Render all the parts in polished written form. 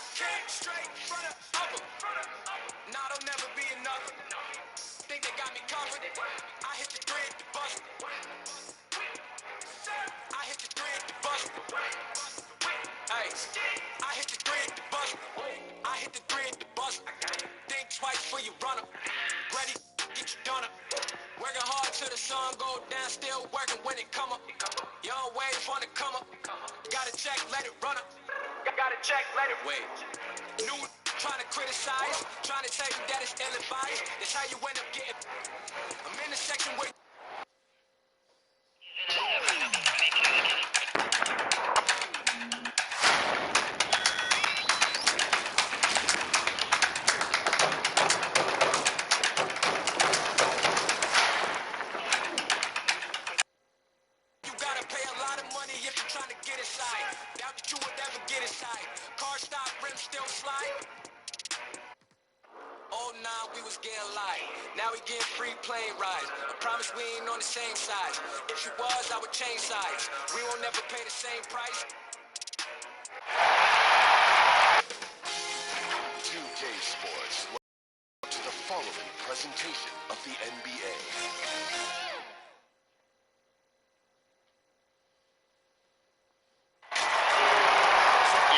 Kick straight front of upper. Nah, don't never be another. Think they got me covered. I hit the three at the bus. I hit the three at the bus. Hey, I hit the three at the bus. I hit the three at the bus. Think twice before you run up. Ready, get you done up. Working hard till the sun go down. Still working when it come up. Young wave wanna come up. Gotta check, let it run up. Gotta check, let it wait. New trying to criticize, trying to tell you that it's ill-advised. That's how you end up getting. I'm in the section where. You gotta pay a lot of money if you're trying to get inside. Doubt that you would ever get inside. Car stop, rims still slide. Oh nah, we was getting light. Now we getting free plane rides. I promise we ain't on the same sides. If you was, I would change sides. We won't never pay the same price. 2K Sports. Welcome to the following presentation of the NBA.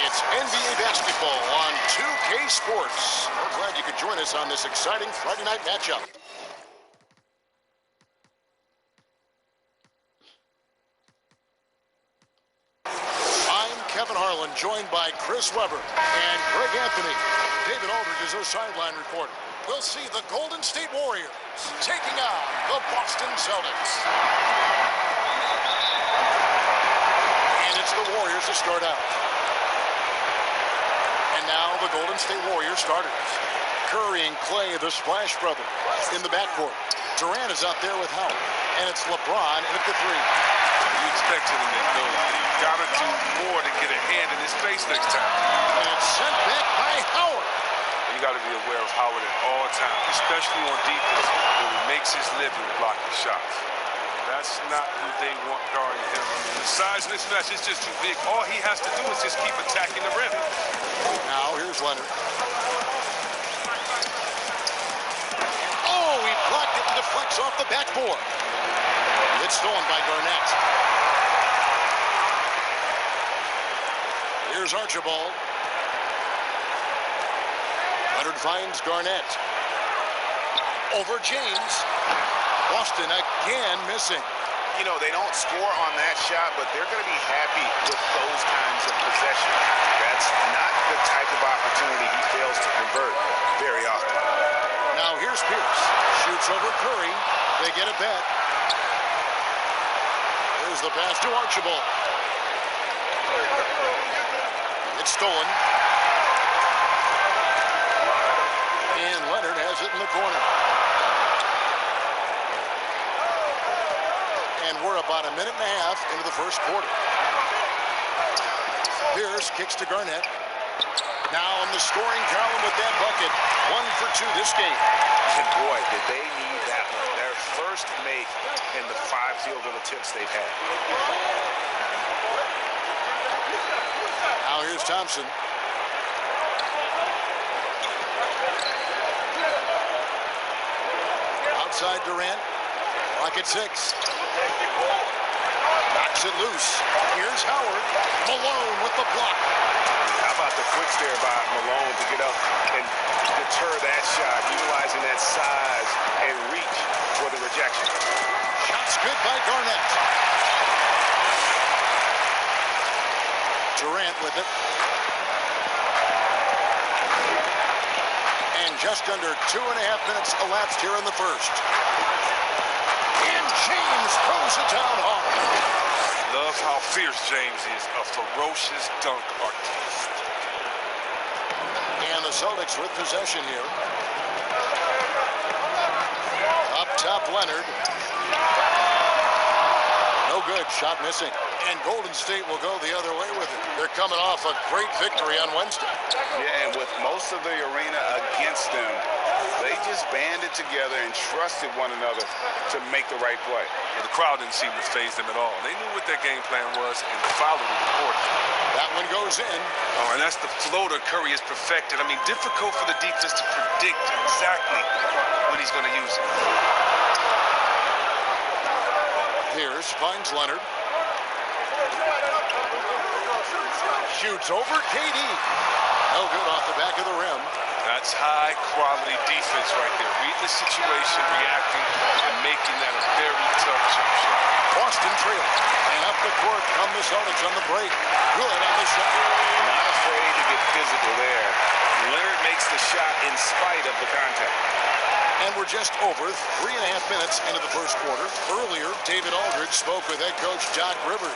It's NBA basketball on 2K Sports. We're glad you could join us on this exciting Friday night matchup. I'm Kevin Harlan, joined by Chris Webber and Greg Anthony. David Aldridge is our sideline reporter. We'll see the Golden State Warriors taking on the Boston Celtics. And it's the Warriors to start out. And now the Golden State Warriors starters. Curry and Clay, the Splash Brothers, in the backcourt. Durant is out there with Howard. And it's LeBron at the three. You expected him to go. Gotta do more to get a hand in his face next time. And it's sent back by Howard. You got to be aware of Howard at all times, especially on defense, when he makes his living blocking shots. That's not who they want guarding him. I mean, the size mismatch is just too big. All he has to do is just keep attacking the rim. Now here's Leonard. Oh, he blocked it and deflects off the backboard. It's stolen by Garnett. Here's Archibald. Leonard finds Garnett. Over James. Boston again missing. You know, they don't score on that shot, but they're going to be happy with those kinds of possessions. That's not the type of opportunity he fails to convert very often. Now here's Pierce. Shoots over Curry. They get it back. Here's the pass to Archibald. It's stolen. And Leonard has it in the corner. And we're about a minute and a half into the first quarter. Pierce kicks to Garnett. Now in the scoring column with that bucket. 1 for 2 this game. And boy, did they need that one. Their first make in the 5 field goal attempts they've had. Now here's Thompson. Outside Durant. Clock at 6. Knocks it loose. Here's Howard. Malone with the block. How about the quick stare by Malone to get up and deter that shot, utilizing that size and reach for the rejection. Shot's good by Garnett. Durant with it. And just under 2.5 minutes elapsed here in the first. And James throws it down hard. Love how fierce James is. A ferocious dunk artist. And the Celtics with possession here. Up top, Leonard. No good. Shot missing. And Golden State will go the other way with it. They're coming off a great victory on Wednesday. Yeah, and with most of the arena against them, they just banded together and trusted one another to make the right play. Yeah, the crowd didn't seem to faze them at all. They knew what their game plan was and followed it accordingly. That one goes in. Oh, and that's the floater Curry has perfected. I mean, difficult for the defense to predict exactly when he's going to use it. Pierce finds Leonard. Shoots over KD. No good off the back of the rim. That's high-quality defense right there. Reading the situation, reacting, and making that a very tough jump shot. Boston trail. And up the court come the Celtics on the break. Good on the shot. Not afraid to get physical there. Leonard makes the shot in spite of the contact. And we're just over 3.5 minutes into the first quarter. Earlier, David Aldridge spoke with head coach Doc Rivers.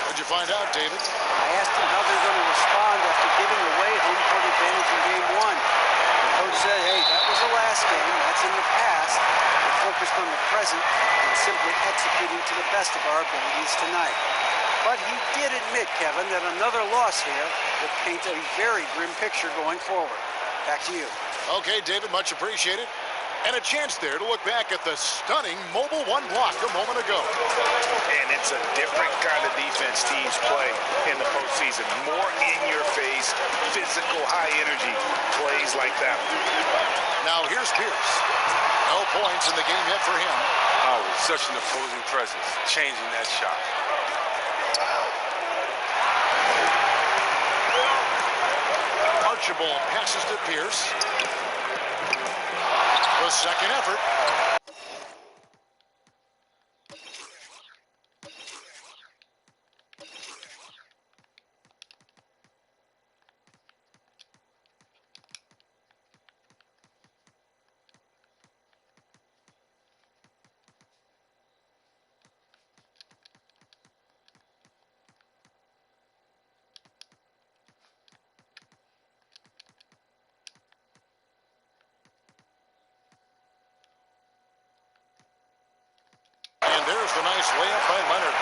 What'd you find out, David? I asked him how they're going to respond after giving away home court advantage in game one. The coach said, hey, that was the last game. That's in the past. We're focused on the present and simply executing to the best of our abilities tonight. But he did admit, Kevin, that another loss here would paint a very grim picture going forward. Back to you. Okay, David, much appreciated. And a chance there to look back at the stunning mobile one block a moment ago. And it's a different kind of defense teams play in the postseason. More in-your-face, physical, high-energy plays like that. Now here's Pierce. No points in the game yet for him. Oh, such an opposing presence, changing that shot. Archibald passes to Pierce. The second effort. There's the nice layup by Leonard.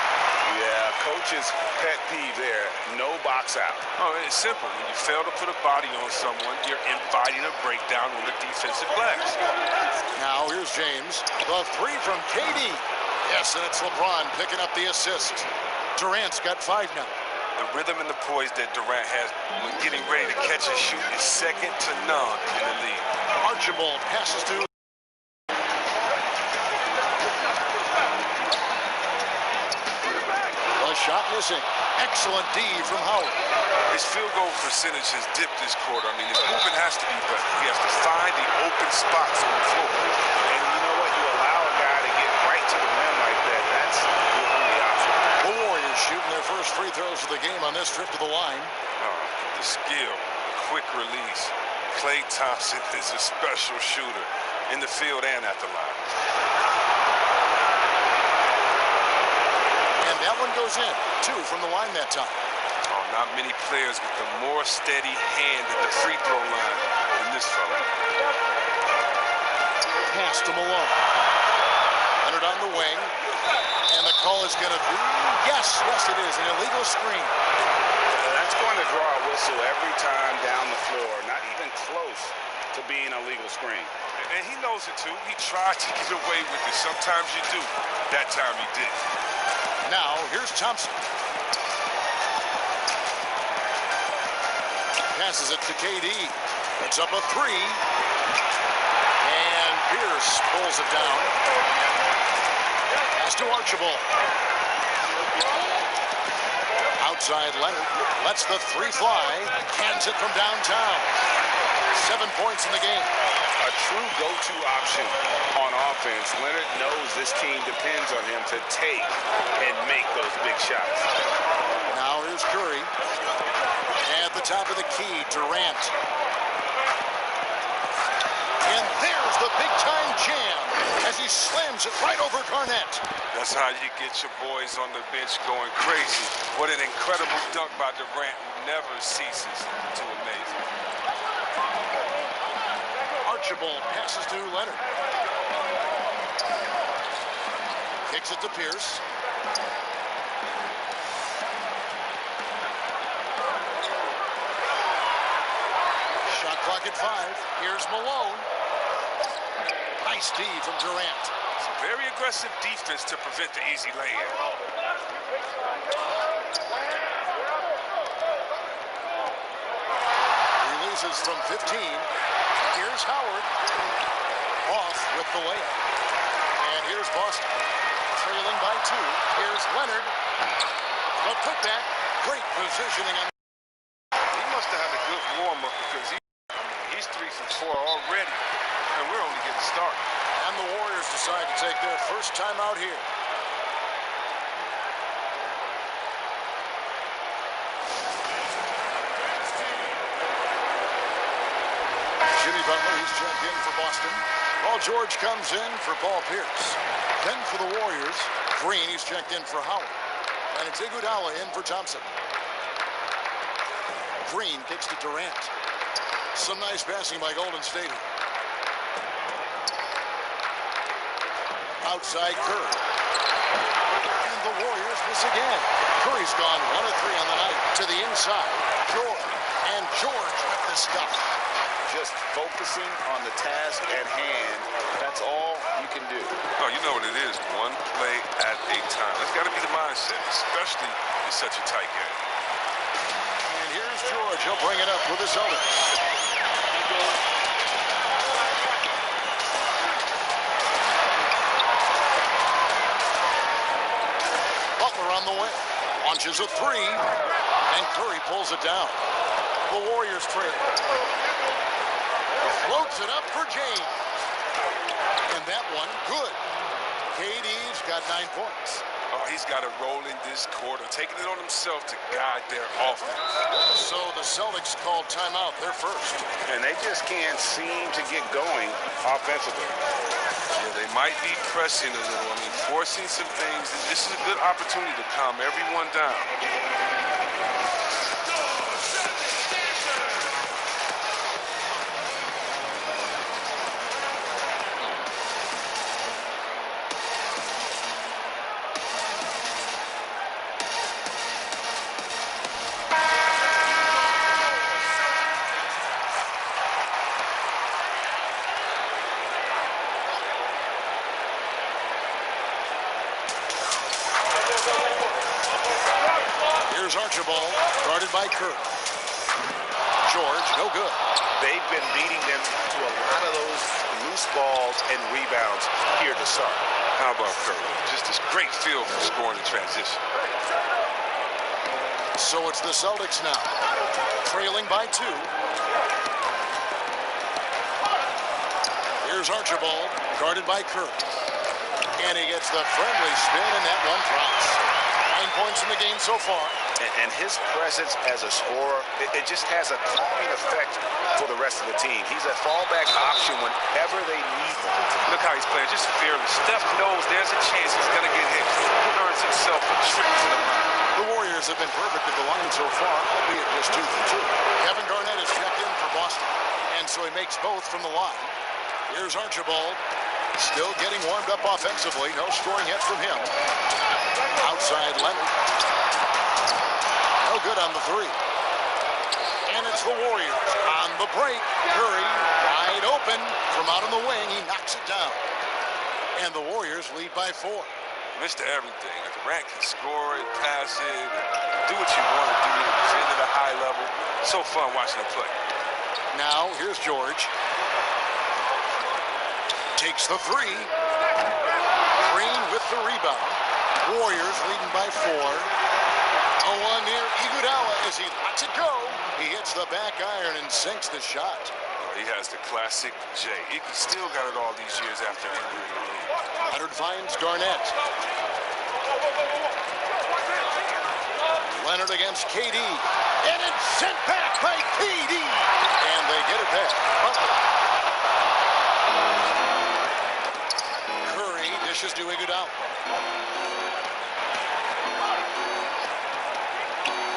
Yeah, coach's pet peeve there. No box out. Oh, it's simple. When you fail to put a body on someone, you're inviting a breakdown on the defensive glass. Now here's James. The three from KD. Yes, and it's LeBron picking up the assist. Durant's got 5 now. The rhythm and the poise that Durant has when getting ready to catch and shoot is second to none in the league. Archibald passes to shot missing. Excellent D from Howard. His field goal percentage has dipped this quarter. I mean, his movement has to be better. He has to find the open spots on the floor. And you know what? You allow a guy to get right to the rim like that. That's the only option. The Warriors shooting their first free throws of the game on this trip to the line. Oh, the skill, the quick release. Klay Thompson is a special shooter in the field and at the line. That one goes in. 2 from the line that time. Oh, not many players with a more steady hand at the free throw line than this fella. Pass to Malone. Leonard on the wing. And the call is going to be, yes, it is, an illegal screen. That's going to draw a whistle every time down the floor. Not even close to being a legal screen. And he knows it too. He tried to get away with it. Sometimes you do. That time he did. Now, here's Thompson. Passes it to KD. Puts up a 3. And Pierce pulls it down. Pass to Archibald. Outside Leonard. Lets the 3 fly. Cans it from downtown. 7 points in the game. A true go-to option on offense. Leonard knows this team depends on him to take and make those big shots. Now here's Curry. At the top of the key, Durant. And there's the big-time jam as he slams it right over Garnett. That's how you get your boys on the bench going crazy. What an incredible dunk by Durant, who never ceases to amaze me. Archibald passes to Leonard. Kicks it to Pierce. Clock at 5. Here's Malone. Nice D from Durant. It's a very aggressive defense to prevent the easy lay-in. Releases from 15. Here's Howard. Off with the layup. And here's Boston. Trailing by 2. Here's Leonard. The putback. Great positioning on. He must have had a good warm-up because he's 3 for 4 already, and we're only getting started. And the Warriors decide to take their first time out here. Jimmy Butler, he's checked in for Boston. Paul George comes in for Paul Pierce. Then for the Warriors, Green, he's checked in for Howard. And it's Iguodala in for Thompson. Green kicks to Durant. Some nice passing by Golden State. Outside Curry. And the Warriors miss again. Curry's gone 1 of 3 on the night. To the inside. George. And George with the stuff. Just focusing on the task at hand. That's all you can do. Oh, you know what it is. One play at a time. That's got to be the mindset, especially in such a tight game. And here's George. He'll bring it up with the Celtics. Butler on the wing. Launches a 3. And Curry pulls it down. The Warriors trail. Floats it up for James. And that one, good. KD's got 9 points. Oh, he's got to roll in this quarter, taking it on himself to guide their offense. So the Celtics called timeout. They're first. And they just can't seem to get going offensively. Yeah, they might be pressing a little. I mean, forcing some things. This is a good opportunity to calm everyone down. Here's Archibald, guarded by Curry. George, no good. They've been beating them to a lot of those loose balls and rebounds here to start. How about Curry? Just this great feel for scoring in transition. So it's the Celtics now, trailing by 2. Here's Archibald, guarded by Curry. And he gets the friendly spin, and that one drops. 9 points in the game so far. And his presence as a scorer, it just has a calming effect for the rest of the team. He's a fallback option whenever they need him. Look how he's playing, just fearless. Steph knows there's a chance he's going to get hit. He earns himself a trip to the line. The Warriors have been perfect at the line so far, albeit just 2 for 2. Kevin Garnett has checked in for Boston, and so he makes both from the line. Here's Archibald, still getting warmed up offensively. No scoring yet from him. Outside Leonard. No good on the 3. And it's the Warriors on the break. Curry wide open from out on the wing. He knocks it down. And the Warriors lead by 4. Mr. Everything. If Durant can score it, pass it, do what you want to do. It's at a high level. So fun watching him play. Now, here's George. Takes the 3. Green with the rebound. Warriors leading by 4. A 1 near Iguodala as he lets it go. He hits the back iron and sinks the shot. Oh, he has the classic J. Iggy still got it all these years after entering the league. Leonard finds Garnett. Leonard against KD. And it's sent back by KD. And they get it back. Curry dishes to Iguodala.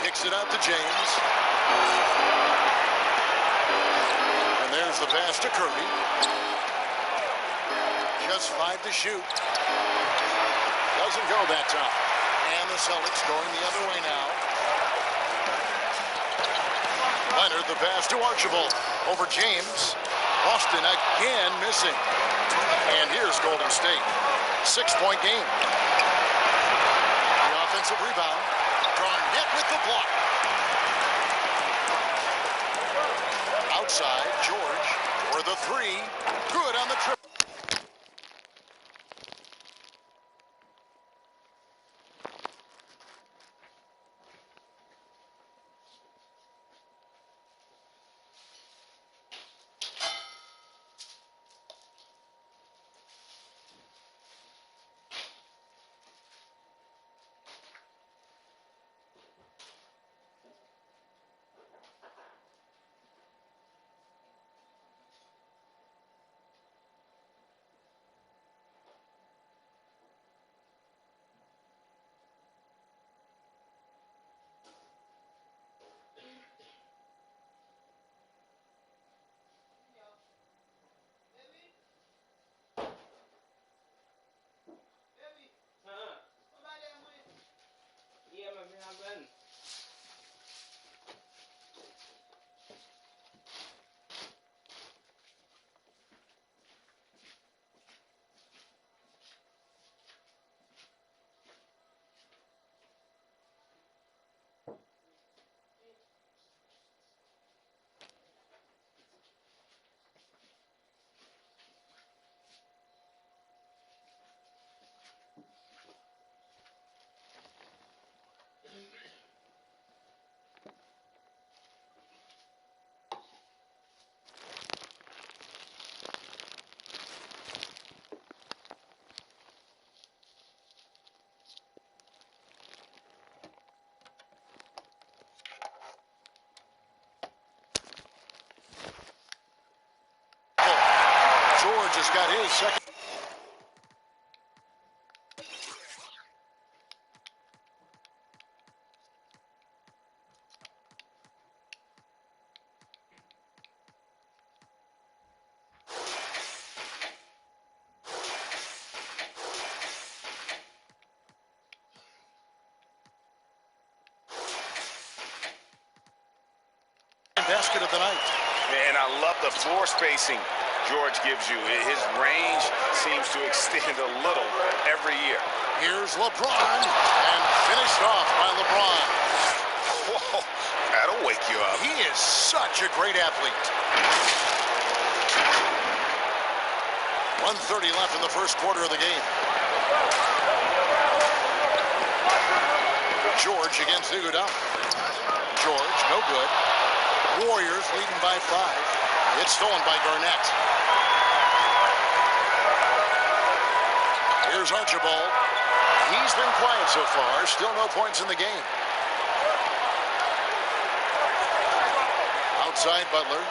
Kicks it out to James. And there's the pass to Curry. Just 5 to shoot. Doesn't go that time. And the Celtics going the other way now. Leonard, the pass to Archibald. Over James. Boston again missing. And here's Golden State. 6-point game. The offensive rebound. Garnett with the block. Outside, George for the three. Good on the triple. George has got his second. Basket of the night. And I love the floor spacing George gives you. His range seems to extend a little every year. Here's LeBron, and finished off by LeBron. Whoa, that'll wake you up. He is such a great athlete. 1:30 left in the first quarter of the game. George against Iguodala. George, no good. Warriors leading by 5. It's stolen by Garnett. Here's Archibald. He's been quiet so far. Still no points in the game. Outside Butler.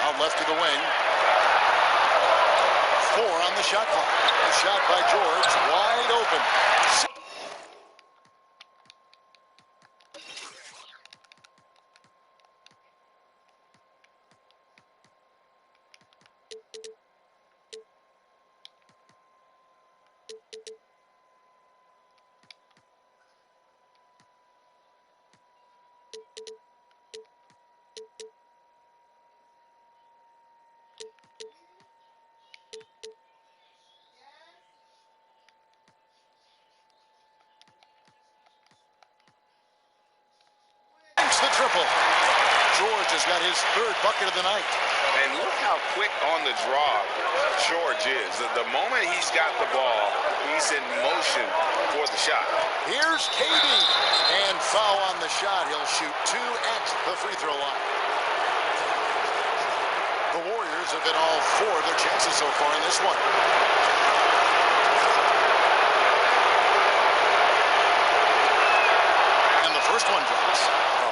Out left to the wing. 4 on the shot clock. A shot by George. Wide open. The triple. George has got his 3rd bucket of the night. And look how quick on the draw George is. The moment he's got the ball, he's in motion for the shot. Here's KD. And foul on the shot. He'll shoot 2 at the free throw line. The Warriors have hit all 4 of their chances so far in this one. And the first one drops.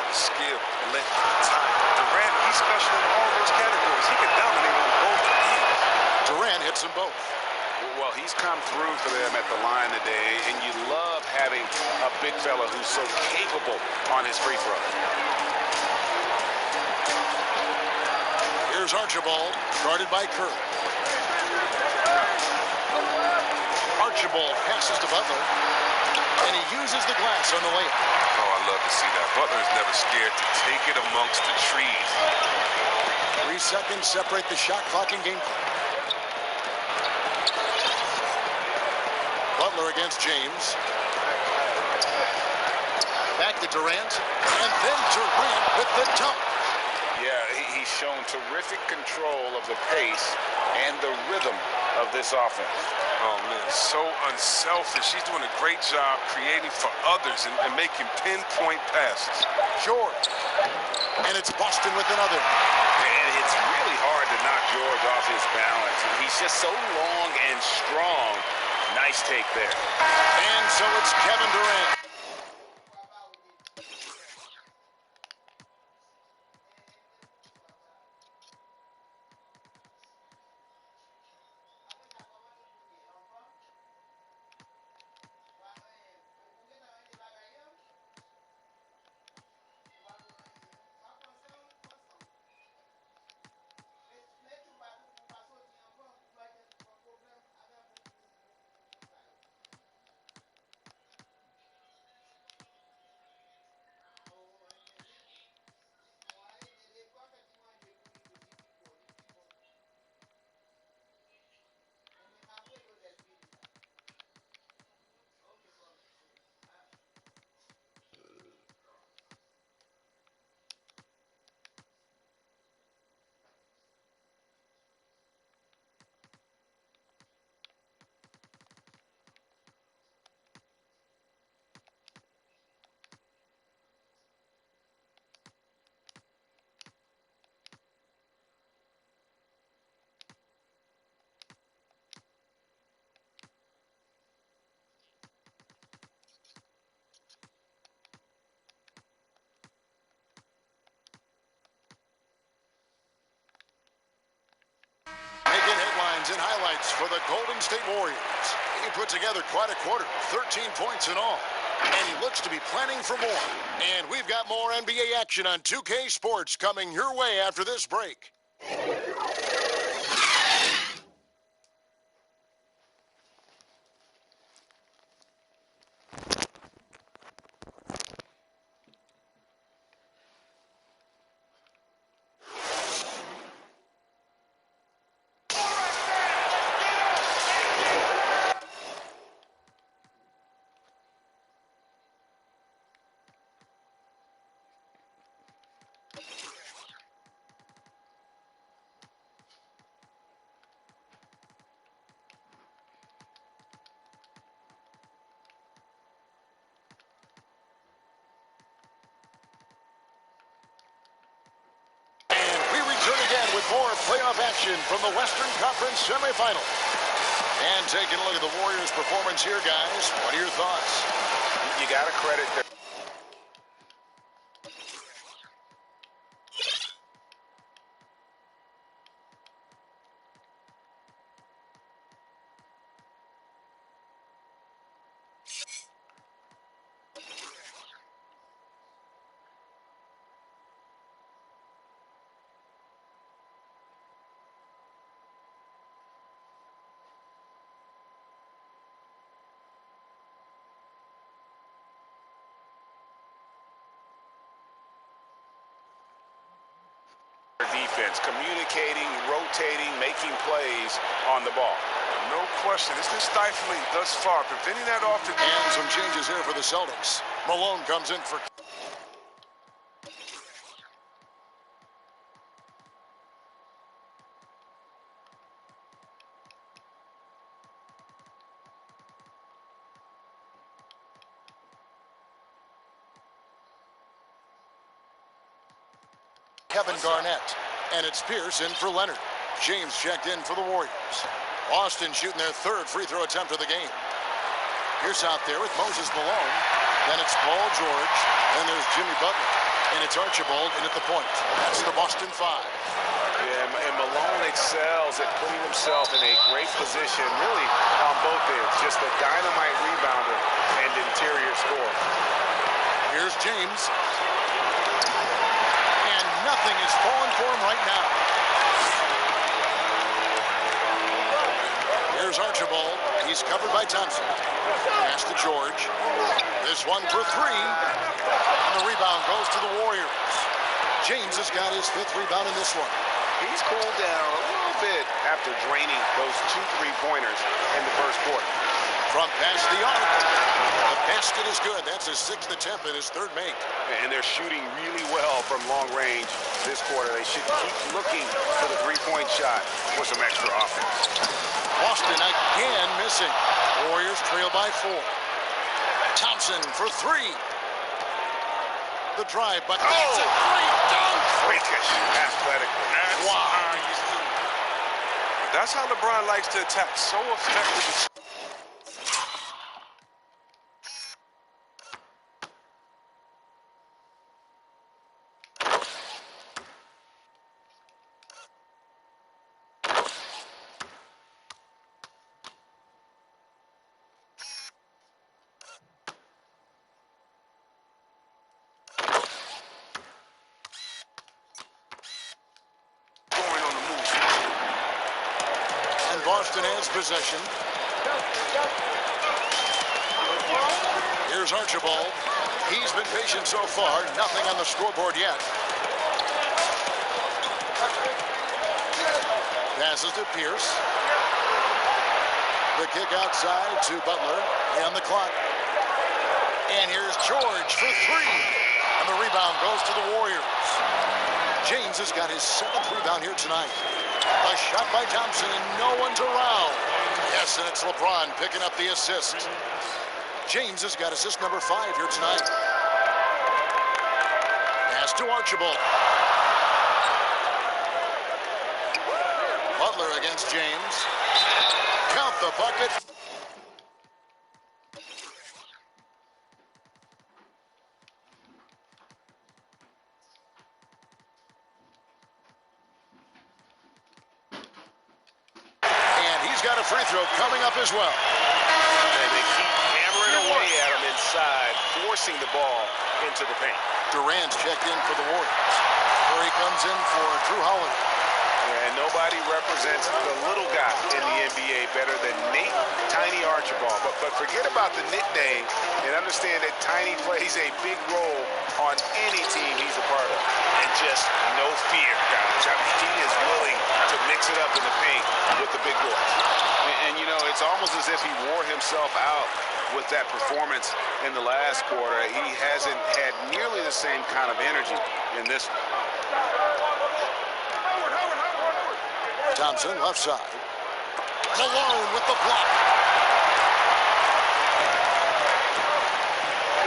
Skill, length, time. Durant, he's special in all those categories. He can dominate on both ends. Durant hits them both. Well, he's come through for them at the line today, and you love having a big fella who's so capable on his free throw. Here's Archibald, guarded by Kerr. Archibald passes to Butler. And he uses the glass on the layup. Oh, I love to see that. Butler is never scared to take it amongst the trees. 3 seconds separate the shot clock and game clock. Butler against James. Back to Durant. And then Durant with the dunk. Yeah, he's shown terrific control of the pace and the rhythm of this offense. Oh, man, so unselfish. He's doing a great job creating for others and making pinpoint passes. George. And it's Boston with another. And it's really hard to knock George off his balance. He's just so long and strong. Nice take there. And so it's Kevin Durant. Making headlines and highlights for the Golden State Warriors. He put together quite a quarter, 13 points in all. And he looks to be planning for more. And we've got more NBA action on 2K Sports coming your way after this break. More playoff action from the Western Conference semifinal. And taking a look at the Warriors' performance here, guys. What are your thoughts? You got to credit their defense, communicating, rotating, making plays on the ball. No question. It's been stifling thus far, preventing that offense. And some changes here for the Celtics. Malone comes in for... Kevin Garnett. And it's Pierce in for Leonard. James checked in for the Warriors. Boston shooting their third free throw attempt of the game. Pierce out there with Moses Malone. Then it's Paul George. Then there's Jimmy Butler. And it's Archibald in at the point. That's the Boston 5. Yeah, and Malone excels at putting himself in a great position, really on both ends. Just a dynamite rebounder and interior scorer. Here's James. And nothing is falling for him right now. Here's Here's Archibald. He's covered by Thompson. Pass to George. This one for three. And the rebound goes to the Warriors. James has got his 5th rebound in this one. He's cooled down a little bit after draining those 2 3-pointers in the first quarter. From past the arc. The basket is good. That's his 6th attempt and his 3rd make. And they're shooting really well from long range this quarter. They should keep looking for the 3-point shot for some extra offense. Boston again missing. Warriors trail by 4. Thompson for 3. The drive, but that's a great dunk. Freakish, athletic. Wow. That's how LeBron likes to attack. So effective. Boston has possession. Here's Archibald. He's been patient so far. Nothing on the scoreboard yet. Passes to Pierce. The kick outside to Butler. On the clock. And here's George for 3. And the rebound goes to the Warriors. James has got his 7th rebound here tonight. A shot by Thompson, no one's around. Yes, and it's LeBron picking up the assist. James has got assist number 5 here tonight. Pass to Archibald. Butler against James. Count the bucket. Got a free throw coming up as well. And they keep hammering away at him inside, forcing the ball into the paint. Durant's checked in for the Warriors. Curry comes in for Drew Holiday. And nobody represents the little guy in the NBA better than Nate Tiny Archibald. But forget about the nickname and understand that Tiny plays a big role on any team he's a part of. And just no fear, guys. I mean, he is willing to mix it up in the paint with the big boys. And you know, it's almost as if he wore himself out with that performance in the last quarter. He hasn't had nearly the same kind of energy in this one. Thompson, left side. Malone with the block.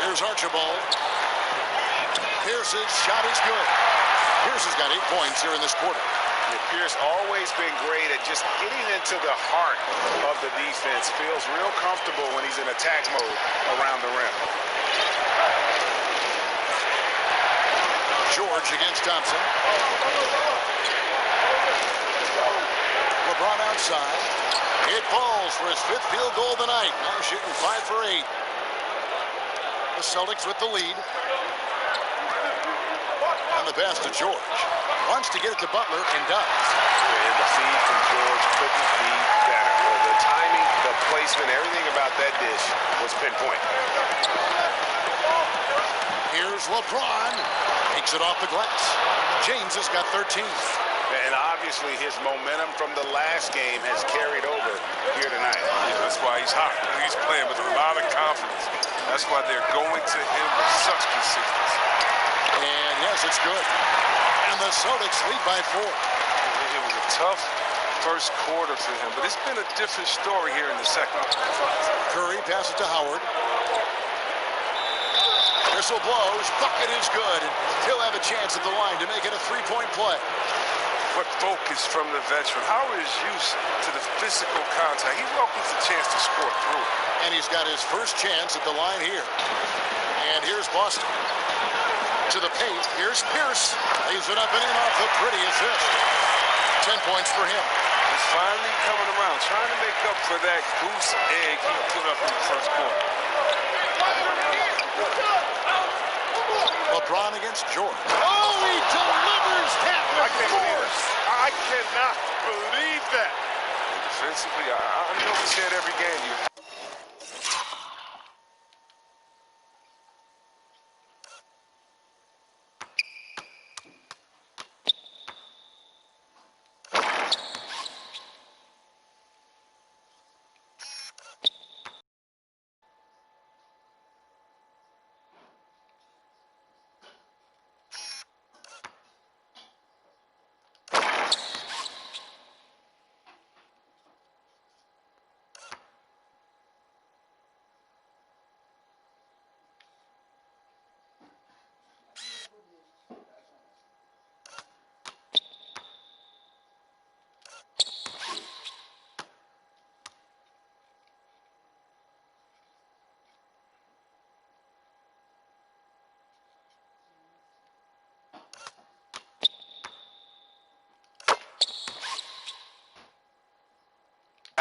Here's Archibald. Pierce's shot is good. Pierce has got 8 points here in this quarter. Pierce always been great at just getting into the heart of the defense. Feels real comfortable when he's in attack mode around the rim. George against Thompson. LeBron outside. It falls for his 5th field goal of the night. Now shooting 5 for 8. The Celtics with the lead. And the pass to George. Wants to get it to Butler and does. And the feed from George couldn't be better. The timing, the placement, everything about that dish was pinpoint. Here's LeBron. Takes it off the glass. James has got 13. And obviously his momentum from the last game has carried over here tonight. Yeah, that's why he's hot. He's playing with a lot of confidence. That's why they're going to him with such consistency. And yes, it's good. And the Celtics lead by 4. It was a tough first quarter for him, but it's been a different story here in the second. Curry passes to Howard. Whistle blows. Bucket is good. And he'll have a chance at the line to make it a 3-point play. What focus from the veteran. Howard is used to the physical contact. He welcomes the chance to score through. And he's got his first chance at the line here. And here's Boston. To the paint. Here's Pierce. Lays it up and in off the pretty assist. 10 points for him. He's finally coming around, trying to make up for that goose egg he put up in the first quarter. LeBron against George. Oh, he delivers that with force. I cannot believe that. defensively. I know we say it every game.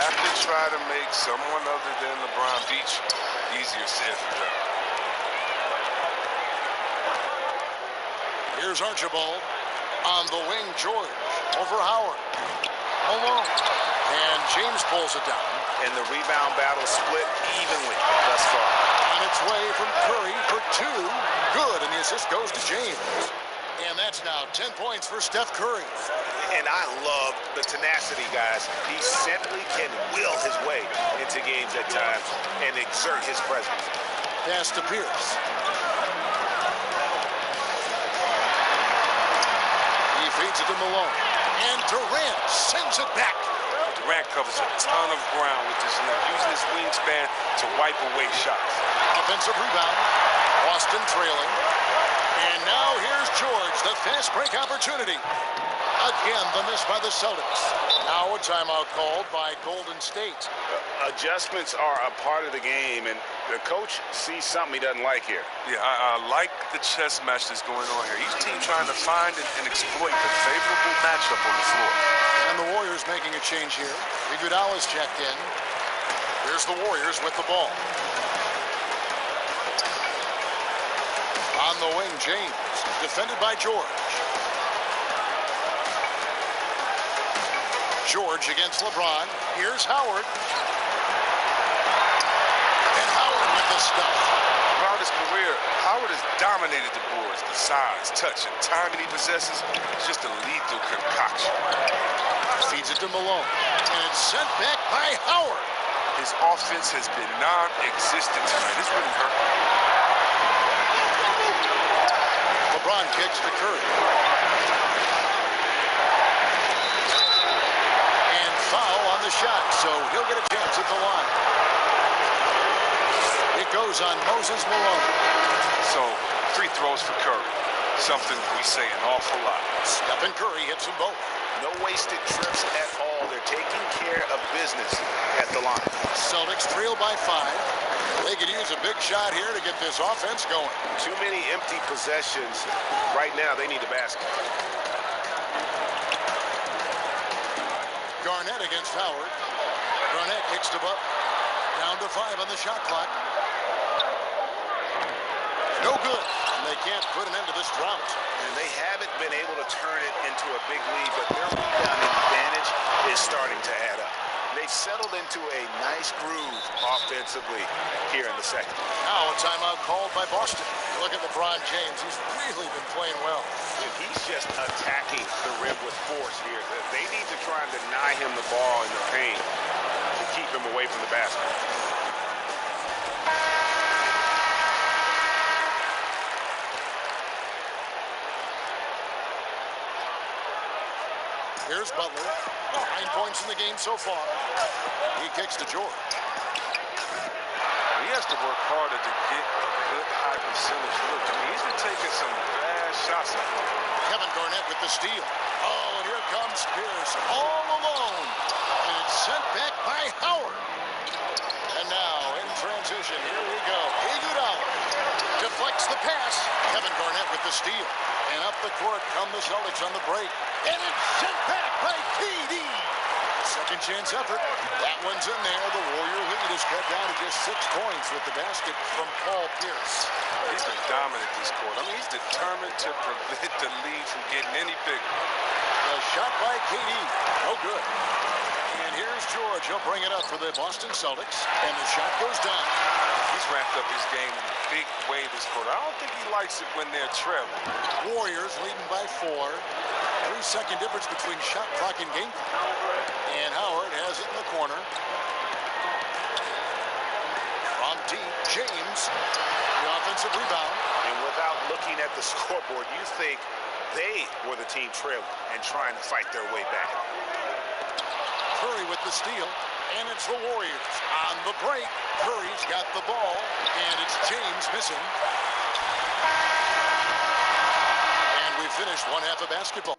Have to try to make someone other than LeBron beat you. Easier said than done. Here's Archibald on the wing. George over Howard. Alone. And James pulls it down. And the rebound battle split evenly thus far. On its way from Curry for 2. Good, and the assist goes to James. And that's now 10 points for Steph Curry. And I love the tenacity, guys. He simply can will his way into games at times and exert his presence. Pass to Pierce. He feeds it to Malone. And Durant sends it back. Durant covers a ton of ground with his length, using his wingspan to wipe away shots. Offensive rebound. Boston trailing. And now here's George, the fast break opportunity. Again, the miss by the Celtics. Now a timeout called by Golden State. Adjustments are a part of the game, and the coach sees something he doesn't like here. Yeah, I like the chess match that's going on here. Each team trying to find and exploit the favorable matchup on the floor. And the Warriors making a change here. Iguodala's checked in. Here's the Warriors with the ball. On the wing, James, defended by George. George against LeBron. Here's Howard. And Howard with the stuff. Throughout his career, Howard has dominated the boards. The size, touch, and timing he possesses is just a lethal concoction. Feeds it to Malone. And it's sent back by Howard. His offense has been non-existent tonight. It's really hurt. LeBron kicks to Curry. And foul on the shot, so he'll get a chance at the line. It goes on Moses Malone. So, free throws for Curry. Something we say an awful lot. Stephen Curry hits them both. No wasted trips at all. They're taking care of business at the line. Celtics trail by 5. They could use a big shot here to get this offense going. Too many empty possessions. Right now, they need a basket. Garnett against Howard. Garnett kicks to Butler. Down to 5 on the shot clock. No good. And they can't put an end to this drought. And they haven't been able to turn it into a big lead, but their rebounding advantage is starting to add up. They've settled into a nice groove offensively here in the second. Now a timeout called by Boston. Look at LeBron James. He's really been playing well. And he's just attacking the rim with force here. They need to try and deny him the ball in the paint to keep him away from the basket. Here's Butler. 9 points in the game so far. He kicks to George. He has to work harder to get a good high percentage look. I mean, he's been taking some bad shots. Kevin Garnett with the steal. Oh, and here comes Pierce all alone. And it's sent back by Howard. And now in transition, here we go. Iguodala deflects the pass. Kevin Garnett with the steal. And up the court come the Celtics on the break. And it's sent back by KD. Second chance effort. That one's in there. The Warrior lead is cut down to just 6 points with the basket from Paul Pierce. He's been dominant this quarter. I mean, he's determined to prevent the lead from getting any bigger. The shot by KD. No good. And here's George. He'll bring it up for the Boston Celtics. And the shot goes down. He's ramped up his game in a big way this quarter. I don't think he likes it when they're trailing. Warriors leading by 4. 3-second difference between shot clock and game. And Howard has it in the corner. From deep, James. The offensive rebound. And without looking at the scoreboard, you think they were the team trailing and trying to fight their way back. Curry with the steal. And it's the Warriors on the break. Curry's got the ball, and it's James missing. And we finished one half of basketball.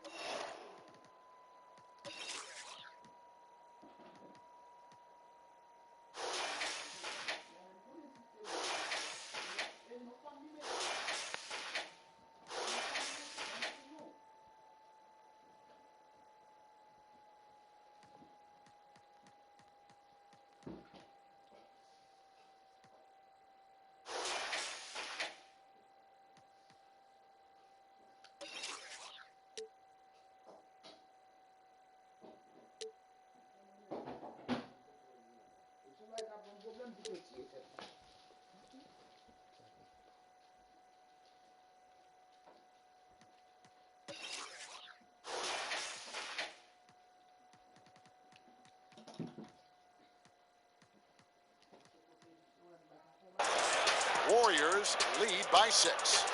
Warriors lead by 6.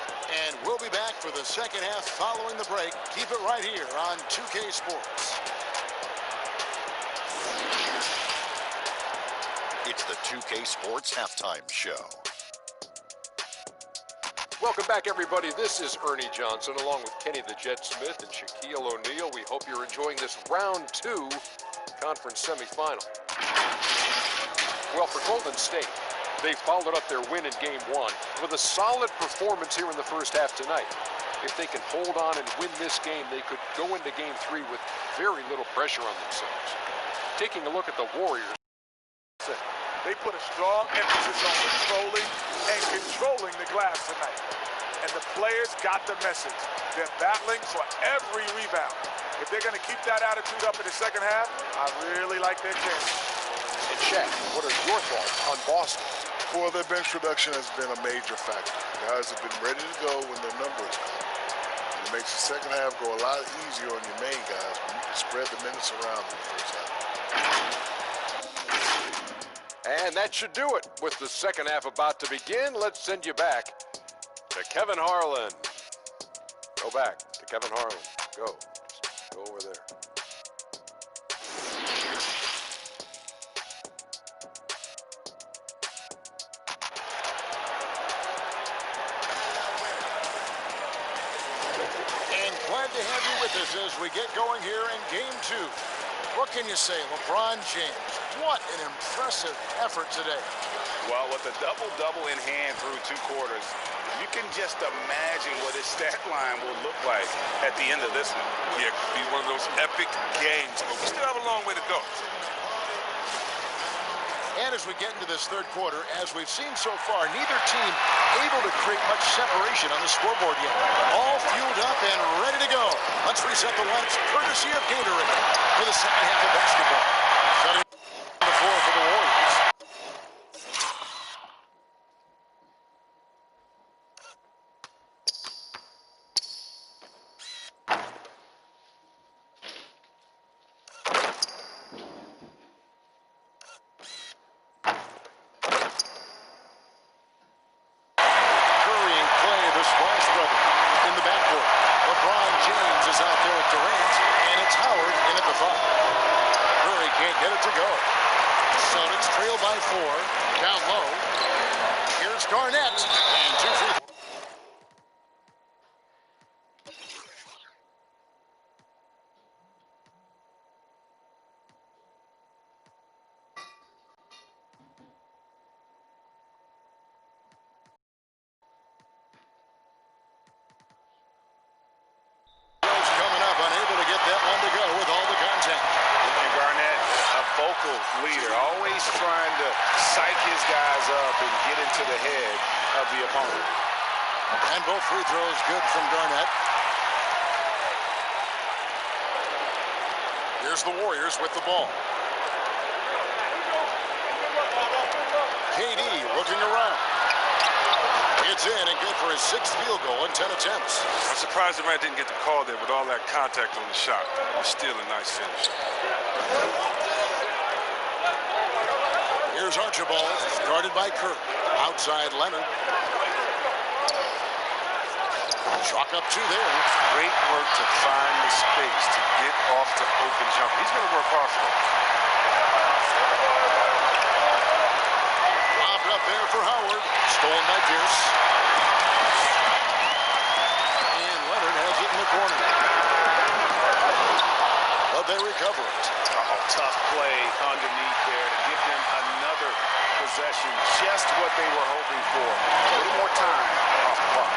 And we'll be back for the second half following the break. Keep it right here on 2K Sports. It's the 2K Sports Halftime Show. Welcome back, everybody. This is Ernie Johnson along with Kenny the Jet Smith and Shaquille O'Neal. We hope you're enjoying this round 2 conference semifinal. Well, for Golden State, they followed up their win in Game 1 with a solid performance here in the first half tonight. If they can hold on and win this game, they could go into Game 3 with very little pressure on themselves. Taking a look at the Warriors. They put a strong emphasis on controlling the glass tonight. And the players got the message. They're battling for every rebound. If they're going to keep that attitude up in the second half, I really like their chances. And Shaq, what are your thoughts on Boston? Well, their bench production has been a major factor. Guys have been ready to go when their numbers come. And it makes the second half go a lot easier on your main guys when you can spread the minutes around in the first half. And that should do it. With the second half about to begin, let's send you back to Kevin Harlan. Go back to Kevin Harlan. Go. Just go over there. And glad to have you with us as we get going here in Game 2. What can you say, LeBron James? What an impressive effort today. Well, with a double-double in hand through 2 quarters, you can just imagine what his stat line will look like at the end of this one. Yeah, it could be one of those epic games, but we still have a long way to go. And as we get into this third quarter, as we've seen so far, neither team able to create much separation on the scoreboard yet. All fueled up and ready to go. Let's reset the lights, courtesy of Gatorade, for the second half of basketball. Setting the floor for the Warriors. Leader, always trying to psych his guys up and get into the head of the opponent. And both free throws good from Garnett. Here's the Warriors with the ball. KD looking around. It's in and good for his 6th field goal in 10 attempts. I'm surprised Durant didn't get the call there with all that contact on the shot. Still a nice finish. Here's Archibald, guarded by Kirk. Outside Leonard. Chalk up 2 there. Great work to find the space to get off the open jumper. He's going to work hard for it. Lobbed up there for Howard. Stolen by Pierce. And Leonard has it in the corner. But they recover it. Oh, tough play underneath there to give them another possession. Just what they were hoping for. A little more time off the clock.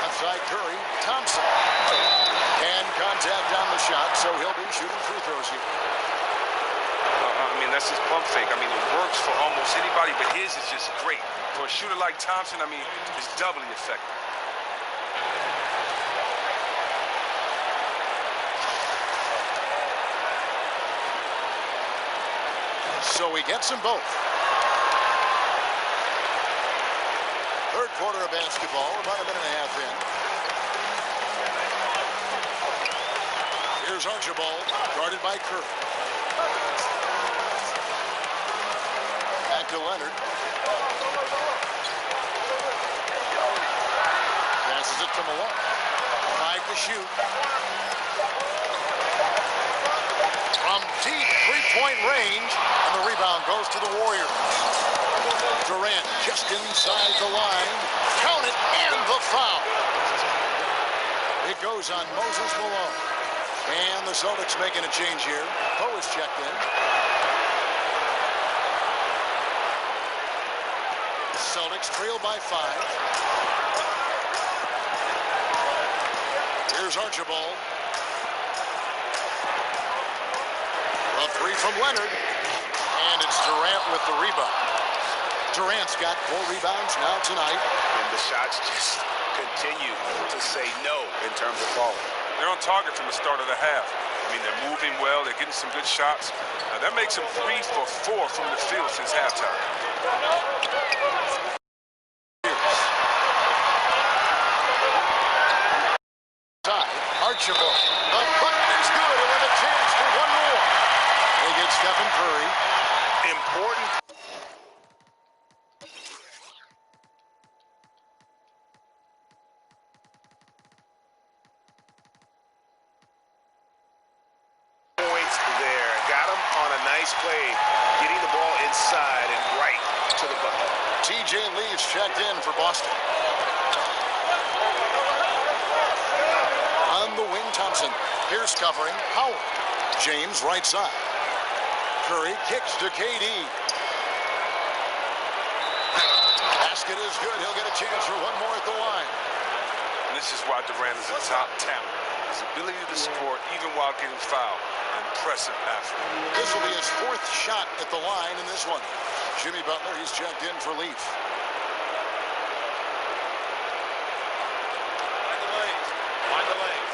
Outside Curry. Thompson. And contact on the shot, so he'll be shooting free throws here. I mean, that's his pump fake. I mean, it works for almost anybody, but his is just great. For a shooter like Thompson, I mean, it's doubly effective. So he gets them both. Third quarter of basketball, about a minute and a half in. Here's Archibald, guarded by Kirk. Back to Leonard. Passes it to Malone. 5 to shoot. From deep three-point range, and the rebound goes to the Warriors. Durant just inside the line. Count it, and the foul. It goes on Moses Malone. And the Celtics making a change here. Poe is checked in. Celtics trail by 5. Here's Archibald. A 3 from Leonard. And it's Durant with the rebound. Durant's got 4 rebounds now tonight. And the shots just continue to say no in terms of falling. They're on target from the start of the half. I mean, they're moving well. They're getting some good shots. That makes them 3 for 4 from the field since halftime. Archibald. The bucket is good, and with a chance for one more. They get Stephen Curry. Important. Points there. Got him on a nice play, getting the ball inside and right to the bucket. TJ Lee's checked in for Boston. On the wing, Thompson. Pierce covering. Howard. James right side. Curry kicks to KD. Basket is good. He'll get a chance for one more at the line. And this is why Durant is a top talent. His ability to score even while getting fouled. Impressive athlete. This will be his 4th shot at the line in this one. Jimmy Butler, he's checked in for Leaf. Mind the legs.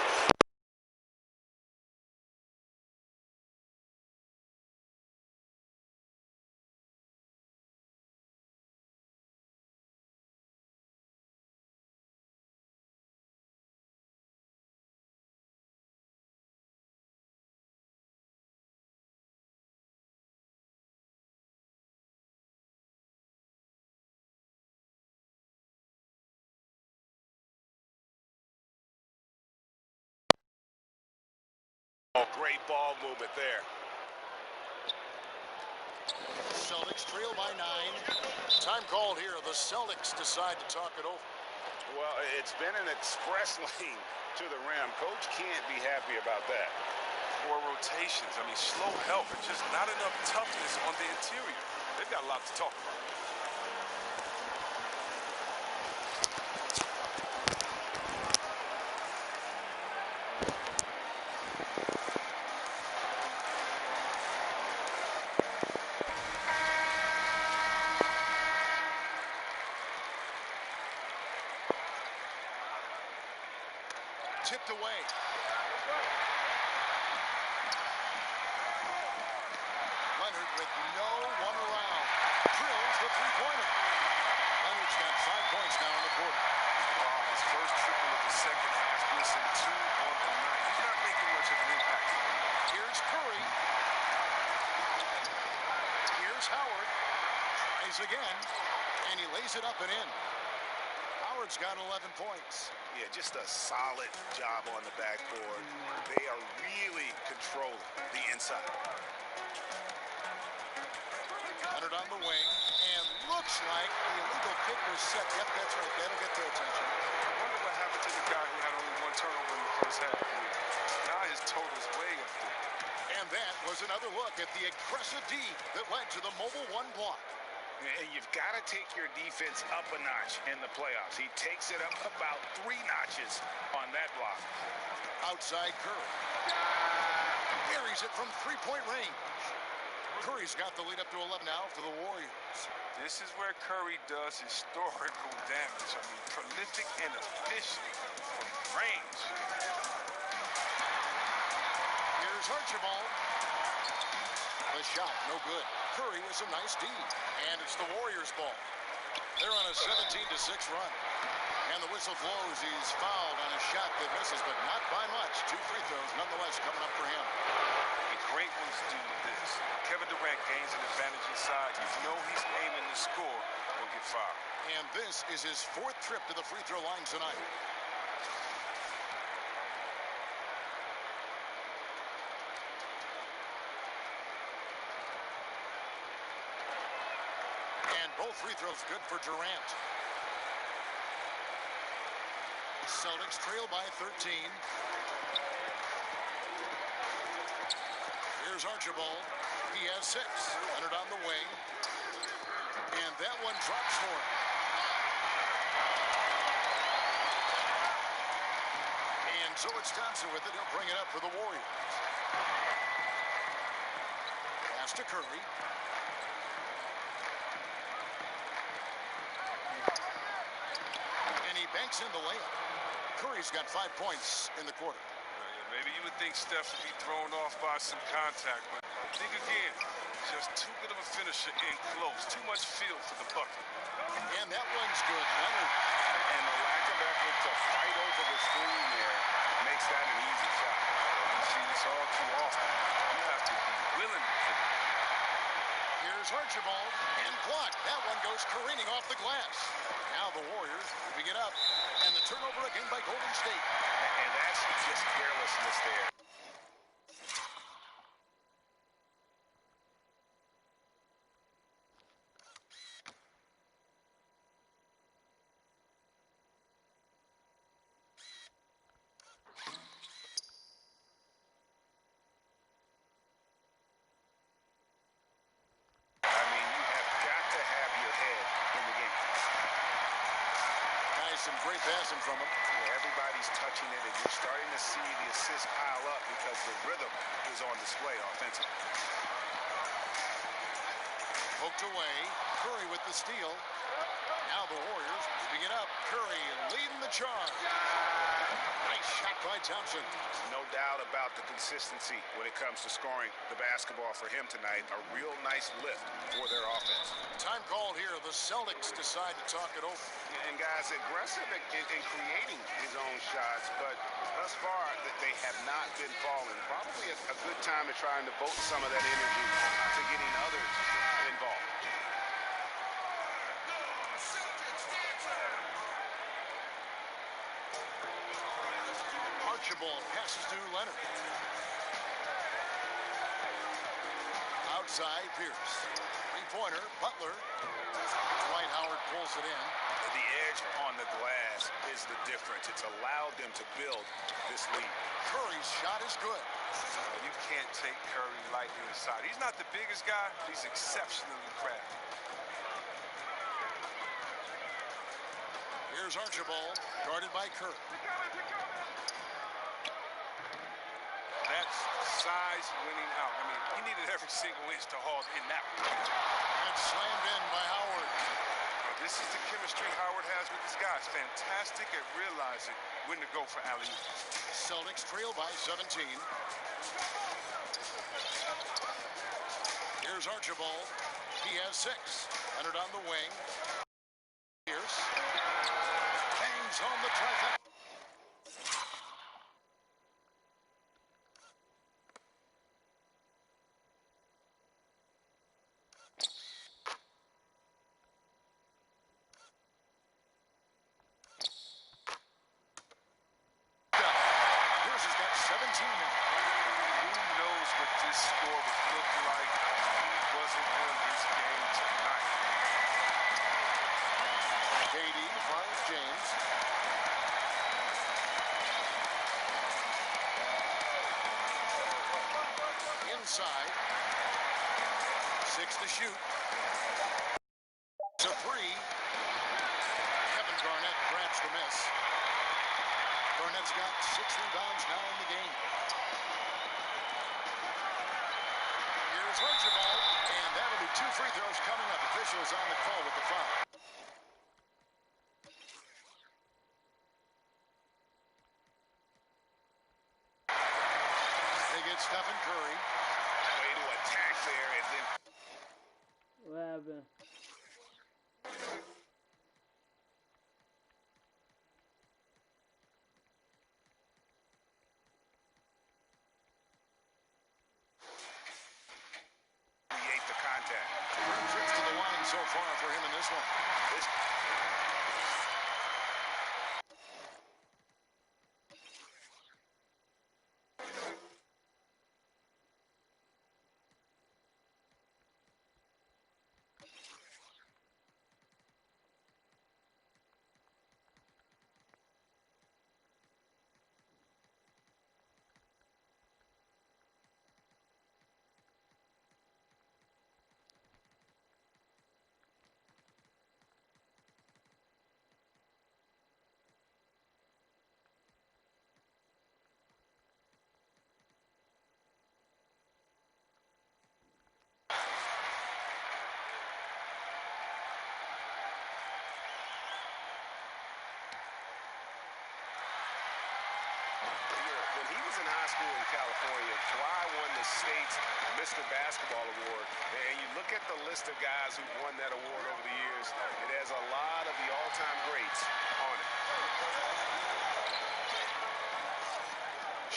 Oh, great ball movement there. Celtics trail by 9. Time called here. The Celtics decide to talk it over. Well, it's been an express lane to the rim. Coach can't be happy about that. 4 rotations. I mean, slow help and just not enough toughness on the interior. They've got a lot to talk about. tipped away. Leonard with no one around. Drills the three-pointer. Leonard's got 5 points now in the quarter. Wow, his first triple of the second half, missing 2 on the night. He's not making much of an impact. Here's Curry. Here's Howard. Tries again, and he lays it up and in. Howard's got 11 points. Yeah, just a solid job on the backboard. They are really controlling the inside. Leonard on the wing, and looks like the illegal kick was set. Yep, that's right. That'll get their attention. I wonder what happened to the guy who had only 1 turnover in the first half. Now his total's way up there. And that was another look at the aggressive D that led to the mobile 1 block. And you've got to take your defense up a notch in the playoffs. He takes it up about 3 notches on that block. Outside Curry. Buries it from 3-point range. Curry's got the lead up to 11 now for the Warriors. This is where Curry does historical damage. I mean, prolific and efficient from range. Here's Archibald. The shot, no good. Curry with some nice D. And it's the Warriors' ball. They're on a 17-6 run. And the whistle blows. He's fouled on a shot that misses, but not by much. 2 free throws nonetheless coming up for him. The great ones do this. Kevin Durant gains an advantage inside. You know he's aiming to score or get fouled. And this is his 4th trip to the free throw line tonight. And both free throws good for Durant. Celtics trail by 13. Here's Archibald. He has 6. Leonard on the wing. And that one drops for him. And so it's Thompson with it. He'll bring it up for the Warriors. Pass to Curry. And he banks in the layup. Curry's got 5 points in the quarter. Maybe you would think Steph would be thrown off by some contact, but think again. Just too good of a finisher in close. Too much feel for the bucket. And that one's good. Leonard. And the lack of effort to fight over the screen there makes that an easy shot. You see this all too often. You have to be willing to finish. Here's Archibald. And blocked. That one goes careening off the glass. Now the Warriors moving it up. And the turnover again by Golden State. And that's just carelessness there. Some great passing from him. Yeah, everybody's touching it, and you're starting to see the assists pile up because the rhythm is on display offensively. Poked away. Curry with the steal. Now the Warriors moving it up. Curry leading the charge. Nice shot by Thompson. No doubt about the consistency when it comes to scoring the basketball for him tonight. A real nice lift for their offense. Time called here. The Celtics decide to talk it over. And guys, aggressive in creating his own shots, but thus far they have not been falling. Probably a good time to try and devote some of that energy to getting others involved. Archibald passes to Leonard. Outside, Pierce. Three-pointer, Butler. Dwight Howard pulls it in. The edge on the glass is the difference. It's allowed them to build this lead. Curry's shot is good. You can't take Curry lightly inside. He's not the biggest guy, but he's exceptionally crafty. Here's Archibald, guarded by Curry. That's size winning out. I mean, he needed every single inch to haul in that one. And slammed in by Howard. This is the chemistry Howard has with his guys. Fantastic at realizing when to go for alley-oop. Celtics trail by 17. Here's Archibald. He has 6. Leonard on the wing. Pierce bangs home the traffic. Pierce has got 17 now. Who knows what this score would look like if he wasn't on this game tonight. KD finds James. Inside. 6 to shoot. To 3. Kevin Garnett grabs the miss. Garnett's got 6 rebounds now in the game. Here's Archibald, and that'll be 2 free throws coming up. Officials on the call with the foul. They get Stephen Curry. Way to attack there, and then What happened? create the contact. 3 trips to the line so far for him in this one. When he was in high school in California, Fly won the state's Mr. Basketball Award. And you look at the list of guys who've won that award over the years, it has a lot of the all-time greats on it.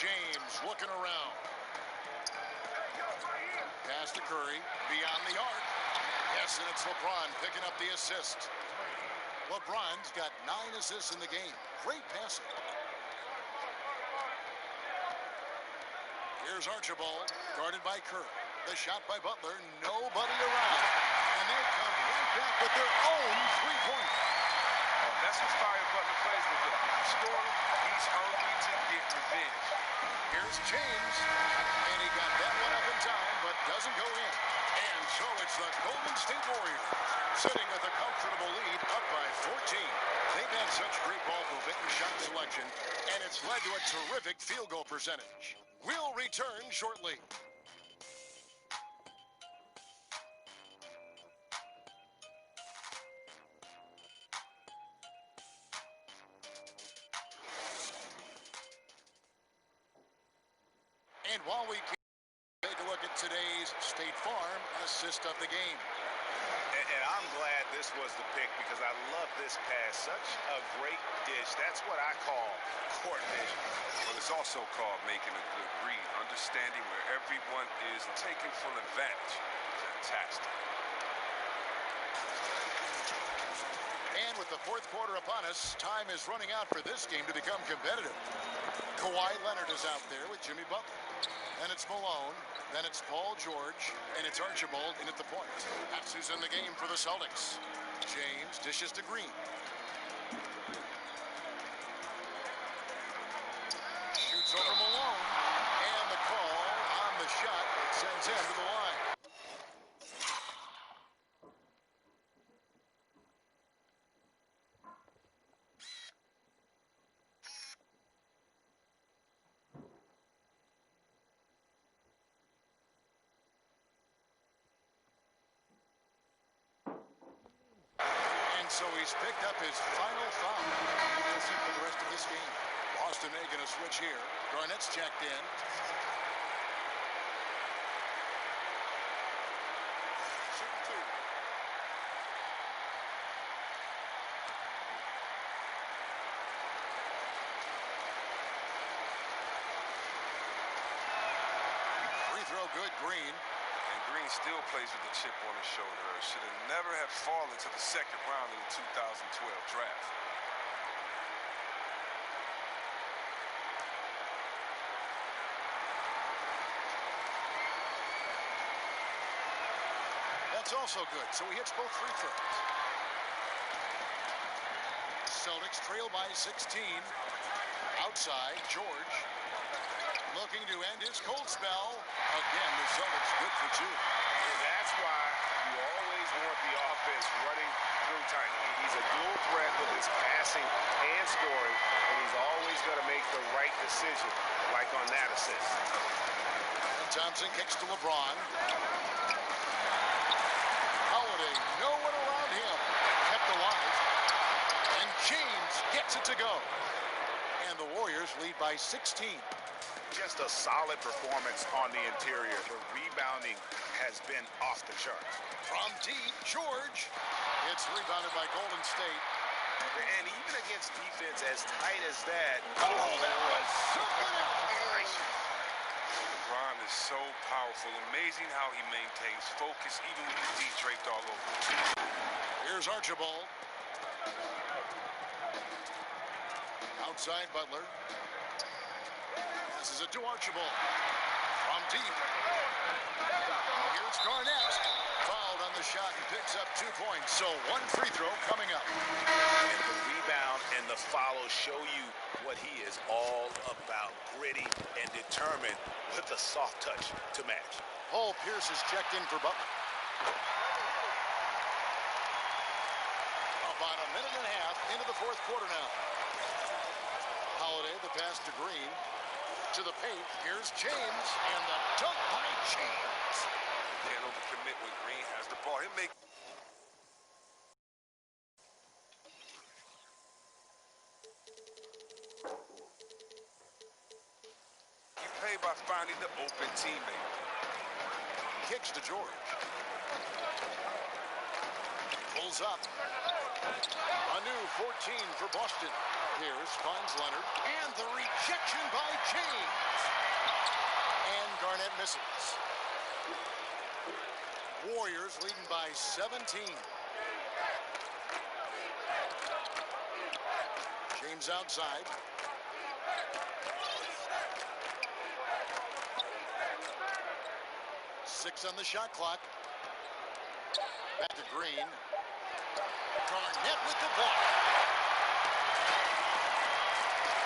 James looking around. Pass to Curry. Beyond the arc. Yes, and it's LeBron picking up the assist. LeBron's got 9 assists in the game. Great passing. Here's Archibald, guarded by Curry. The shot by Butler, nobody around. And they come right back with their own three-pointer. Oh, that's what Fire Butler plays with him. Score him, he's hungry to get revenge. Here's James, and he got that one up in time, but doesn't go in. And so it's the Golden State Warriors, sitting with a comfortable lead, up by 14. They've had such great ball movement and shot selection, and it's led to a terrific field goal percentage. We'll return shortly. And while we can take a look at today's State Farm assist of the game. And I'm glad this was the pick because I love this pass. Such a great dish. That's what I call court vision. But it's also called making a good read, understanding where everyone is and taking full advantage. Fantastic. And with the fourth quarter upon us, time is running out for this game to become competitive. Kawhi Leonard is out there with Jimmy Butler. Then it's Malone, then it's Paul George, and it's Archibald in at the point. That's who's in the game for the Celtics. James dishes to Green. Shoots over Malone, and the call on the shot sends him to the line. And And so he's picked up his final foul. We'll see for the rest of this game. Boston making a switch here. Garnett's checked in. Free throw good, Green. And Green still plays with the chip on his shoulder. Should have never have fallen to the second round of the 2012 draft. That's also good, so he hits both free throws. Celtics trail by 16. Outside, George looking to end his cold spell. Again, the Celtics good for two. And that's why you always want the offense running through Tiny. He's a dual threat with his passing and scoring, and he's always going to make the right decision, like on that assist. And Thompson kicks to LeBron. Holiday, no one around him, kept alive. And James gets it to go. And the Warriors lead by 16. Just a solid performance on the interior. The rebounding has been off the charts. From deep, George. It's rebounded by Golden State. And even against defense as tight as that. Oh, that was something else. LeBron is so powerful. Amazing how he maintains focus even with the D draped all over. Here's Archibald. Outside Butler. This is it to Archibald. From deep. Here's Garnett. Fouled on the shot and picks up 2 points. So one free throw coming up. And the rebound and the follow show you what he is all about. Gritty and determined with a soft touch to match. Paul Pierce is checked in for Butler. About a minute and a half into the fourth quarter now. Holiday, the pass to Green. To the paint. Here's James. And the dunk by James. Can't overcommit when Green has the ball. He'll make... You pay by finding the open teammate. Kicks to George. Pulls up. A new 14 for Boston. Pierce finds Leonard. And the rejection by James. And Garnett misses. Warriors leading by 17. James outside. Six on the shot clock. Back to Green. Garnett with the block.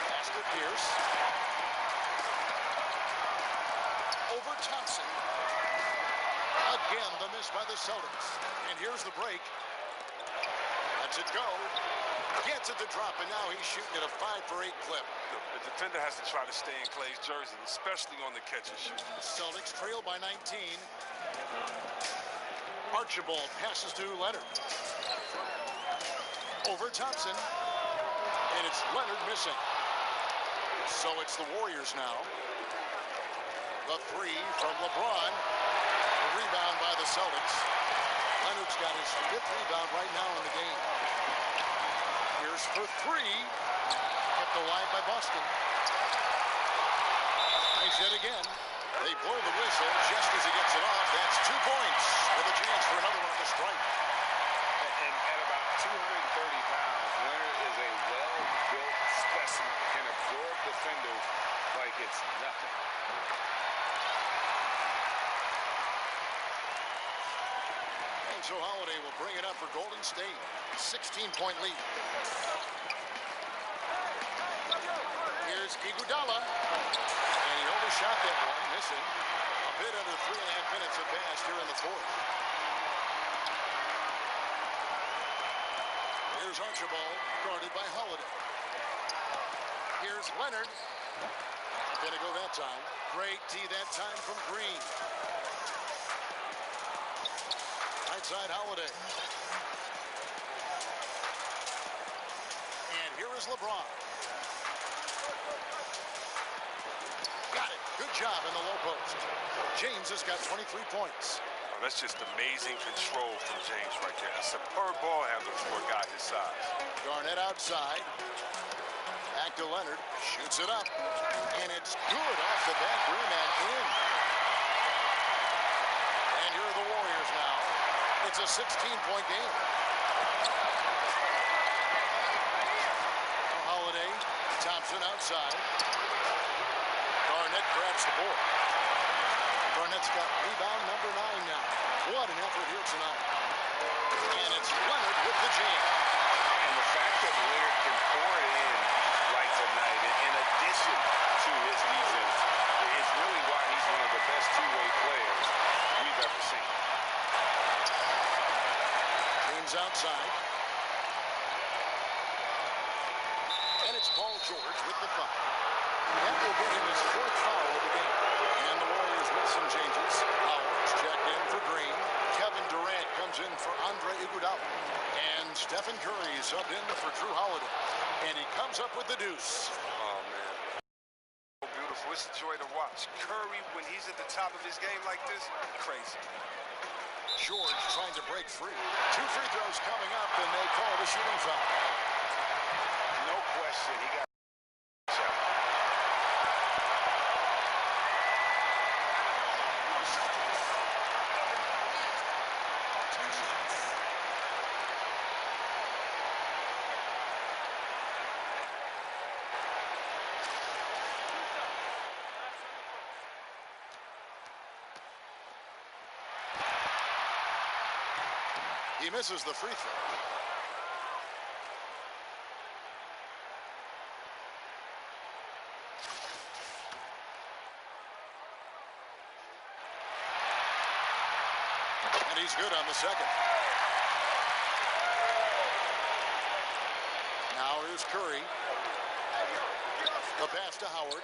Pass to Pierce. Over Thompson. Again, the miss by the Celtics. And here's the break. Lets it go. Gets it to drop, and now he's shooting at a 5-for-8 clip. The defender has to try to stay in Clay's jersey, especially on the catch and shoot. Celtics trail by 19. Archibald passes to Leonard. Over Thompson. And it's Leonard missing. So it's the Warriors now. The three from LeBron. The rebound by the Celtics. Leonard's got his 5th rebound right now in the game. Here's for three. Kept alive by Boston. Nice hit again. They blow the whistle just as he gets it off. That's 2 points with a chance for another one on the strike. And at about 230 pounds, Leonard is a well-built specimen. Can absorb defenders like it's nothing. And so Holiday will bring it up for Golden State. 16-point lead. Here's Iguodala. And he overshot that one, missing. A bit under 3.5 minutes have passed here in the fourth. Here's Archibald, guarded by Holiday. Here's Leonard. Gonna go that time. Great D that time from Green. Right side Holiday. is LeBron. Got it. Good job in the low post. James has got 23 points. Oh, that's just amazing control from James right there. A superb ball handler for a guy his size. Garnett outside. Back to Leonard. Shoots it up. And it's good off the back rim and in. And here are the Warriors now. It's a 16-point game. Holiday. Thompson outside. Garnett grabs the board. Garnett's got rebound number 9 now. What an effort here tonight. And it's Leonard with the jam. And the fact that Leonard can pour it in like tonight, in addition to his defense, is really why he's one of the best two-way players we've ever seen. James outside. And it's Paul George with the foul. That will get him his 4th foul of the game. And the Warriors with some changes. Howard's checked in for Green. Kevin Durant comes in for Andre Iguodala. And Stephen Curry subbed in for Drew Holiday. And he comes up with the deuce. Oh, man. So beautiful. It's a joy to watch. Curry, when he's at the top of his game like this, crazy. George trying to break free. 2 free throws coming up, and they call the shooting foul. No question, he got shot. He misses the free throw. And he's good on the second. Now here's Curry. The pass to Howard.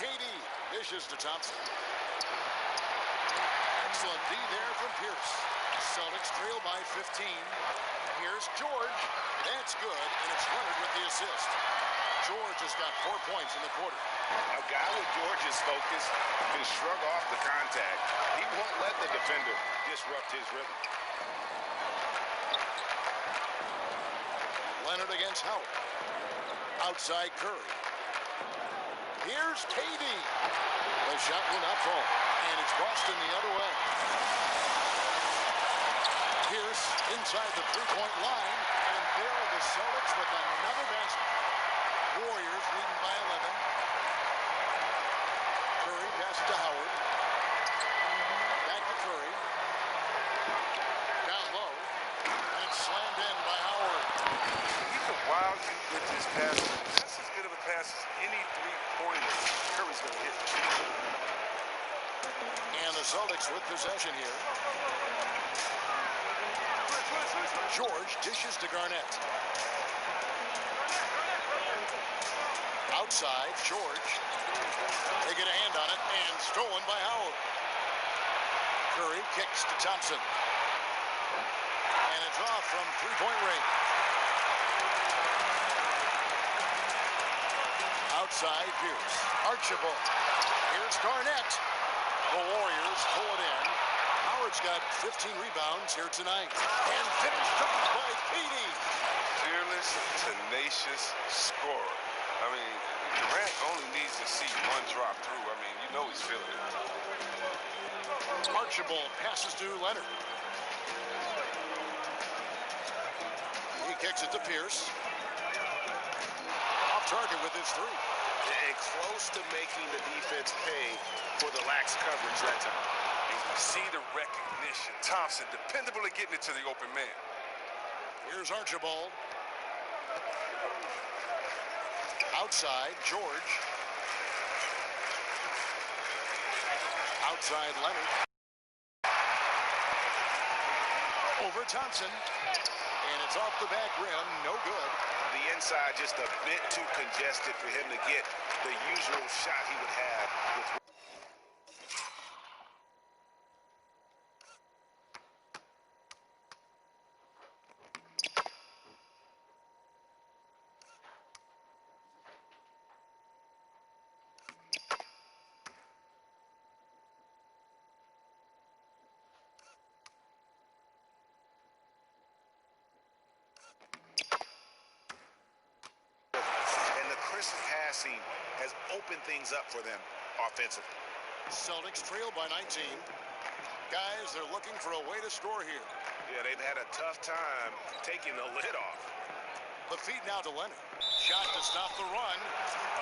KD dishes to Thompson. Excellent D there from Pierce. Celtics trail by 15. Here's George. That's good, and it's Leonard with the assist. George has got 4 points in the quarter. A guy with George's focus can shrug off the contact. He won't let the defender disrupt his rhythm. Leonard against Howard. Outside Curry. Here's KD. The shot will not fall. And it's Boston the other way. Pierce inside the three-point line. And there are the Celtics with another basket. Warriors leading by 11. Curry passes to Howard. Back to Curry. Down low. And it's slammed in by Howard. He's a wild with his pass. That's as good of a pass as any three-pointer Curry's going to hit. And the Celtics with possession here. George dishes to Garnett. Outside, George. They get a hand on it, and stolen by Howard. Curry kicks to Thompson. And it's off from three-point range. Outside, Pierce. Archibald. Here's Garnett. The Warriors pull it in. Howard's got 15 rebounds here tonight. And finished off by KD. Fearless, tenacious scorer. I mean, Durant only needs to see one drop through. I mean, you know he's feeling it. Archibald passes to Leonard. He kicks it to Pierce. Off target with his three. And close to making the defense pay for the lax coverage that time. You see the recognition. Thompson dependable at getting it to the open man. Here's Archibald. Outside, George. Outside, Leonard. Over Thompson. And it's off the back rim. No good. The inside just a bit too congested for him to get the usual shot he would have with passing has opened things up for them offensively. Celtics trail by 19. Guys, they're looking for a way to score here. Yeah, they've had a tough time taking the lid off. The feed now to Leonard. Shot to stop the run.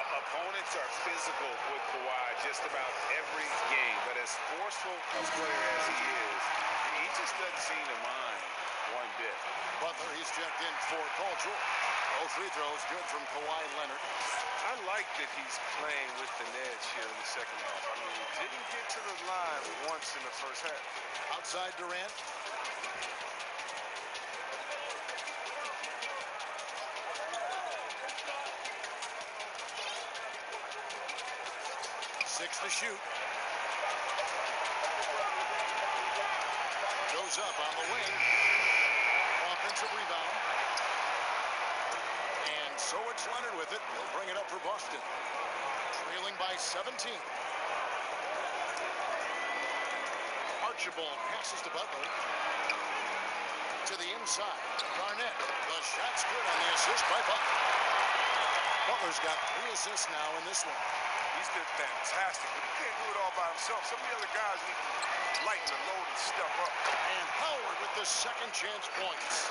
Opponents are physical with Kawhi just about every game, but as forceful a player as he is, he just doesn't seem to mind one bit. Butler, he's checked in for Paul George. Both free throws good from Kawhi Leonard. I like that he's playing with an edge here in the second half. I mean, he didn't get to the line once in the first half. Outside Durant. Six to shoot. Goes up on the wing. Offensive rebound. And so it's Leonard with it. He'll bring it up for Boston. Trailing by 17. Archibald passes to Butler. To the inside. Garnett. The shot's good on the assist by Butler. Butler's got 3 assists now in this one. He's been fantastic, but he can't do it all by himself. Some of the other guys need to lighten the load and step up. And Howard with the second chance points.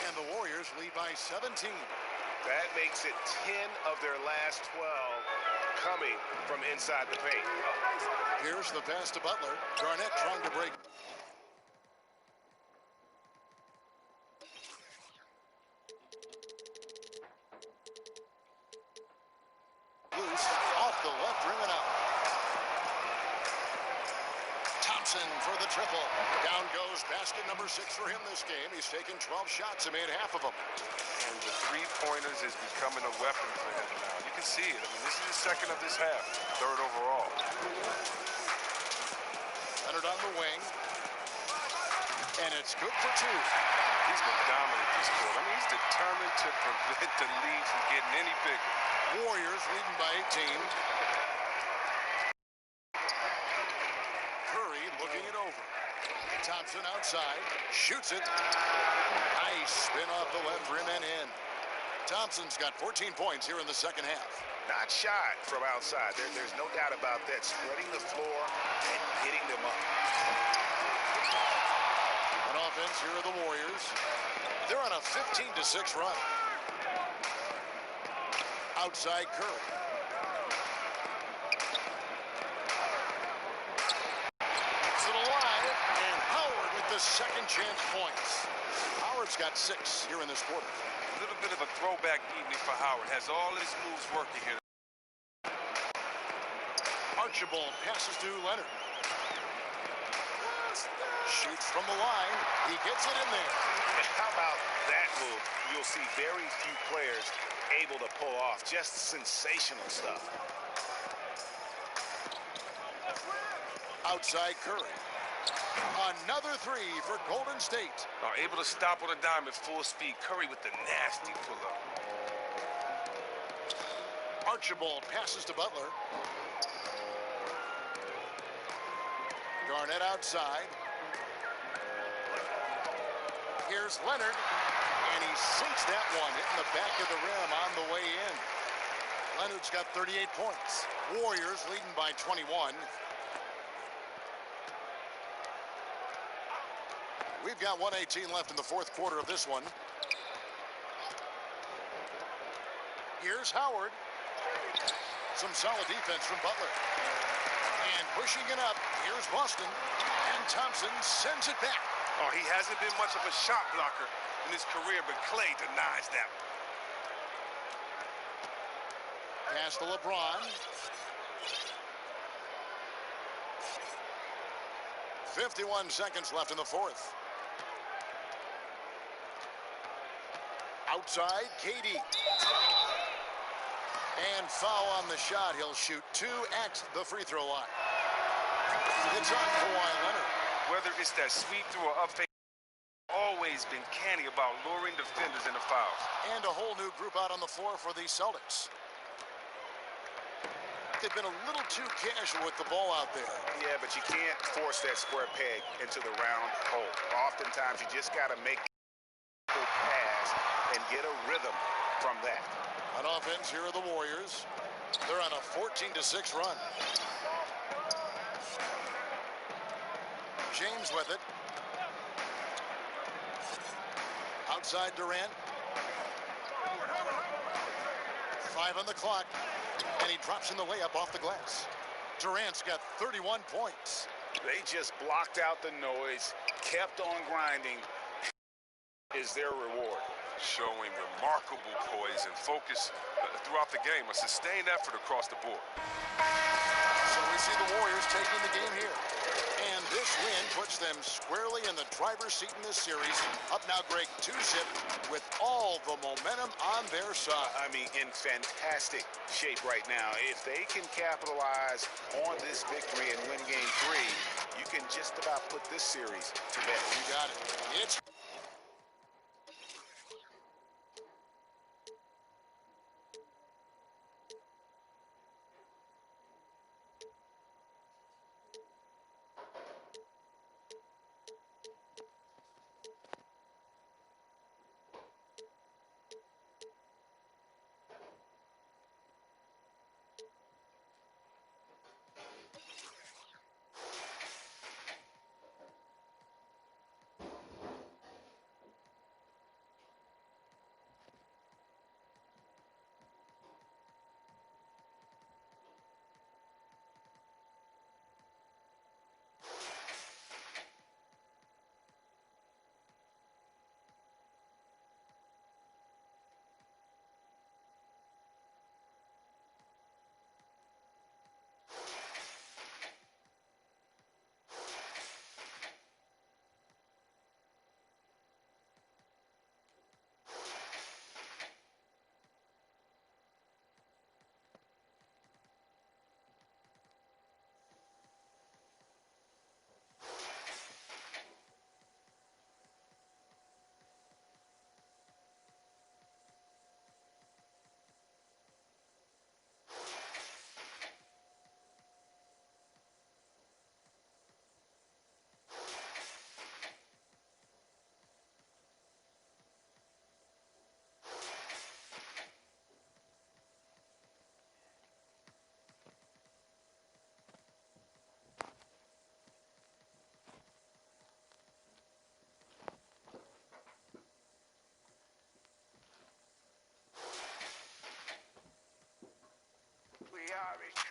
And the Warriors lead by 17. That makes it 10 of their last 12 coming from inside the paint. Here's the pass to Butler. Garnett trying to break. Loose off the left rim and out. Thompson for the triple. Down goes basket number 6 for him this game. He's taken 12 shots and made half of them. And the three-pointers is becoming a weapon for him now. You can see it. I mean, this is the second of this half, third overall. Leonard on the wing. And it's good for 2. He's been dominant this quarter. I mean, he's determined to prevent the lead from getting any bigger. Warriors leading by 18. Curry looking it over. Thompson outside. Shoots it. Nice spin off the left rim and in. Thompson's got 14 points here in the second half. Not shot from outside. There's no doubt about that. Spreading the floor and hitting them up. On offense, here are the Warriors. They're on a 15-6 run. Outside Curry. To the line, and Howard with the second chance points. Howard's got 6 here in this quarter. A little bit of a throwback evening for Howard. Has all his moves working here. Archibald passes to Leonard. Shoots from the line. He gets it in there. How about that move? You'll see very few players able to pull off. Just sensational stuff. Outside Curry. Another 3 for Golden State. Able to stop on a dime at full speed. Curry with the nasty pull-up. Archibald passes to Butler. Garnett outside. Here's Leonard, and he sinks that one, hitting the back of the rim on the way in. Leonard's got 38 points. Warriors leading by 21. We've got 1:18 left in the fourth quarter of this one. Here's Howard. Some solid defense from Butler. And pushing it up, here's Boston. And Thompson sends it back. Oh, he hasn't been much of a shot blocker in his career, but Clay denies that. Pass to LeBron. 51 seconds left in the fourth. Outside, KD. And foul on the shot. He'll shoot 2 at the free throw line. It's on Kawhi Leonard. Whether it's that sweep through or up fake, always been canny about luring defenders into fouls. And a whole new group out on the floor for the Celtics. They've been a little too casual with the ball out there. Yeah, but you can't force that square peg into the round hole. Oftentimes, you just got to make a pass and get a rhythm from that. On offense, here are the Warriors. They're on a 14-6 run. James with it. Outside Durant. 5 on the clock. And he drops in the layup off the glass. Durant's got 31 points. They just blocked out the noise, kept on grinding, is their reward. Showing remarkable poise and focus throughout the game. A sustained effort across the board. So we see the Warriors taking the game here. And this win puts them squarely in the driver's seat in this series. Up now, Greg, 2-zip with all the momentum on their side. I mean, in fantastic shape right now. If they can capitalize on this victory and win game 3, you can just about put this series to bed. You got it. It's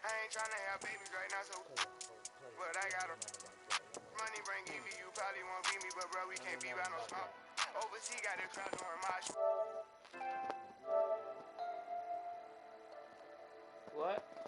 I ain't tryna have babies right now, so but I got a money bring me. You probably won't beat me, but bro, we can't be by no smoke. Overseas got a crowd doing my What?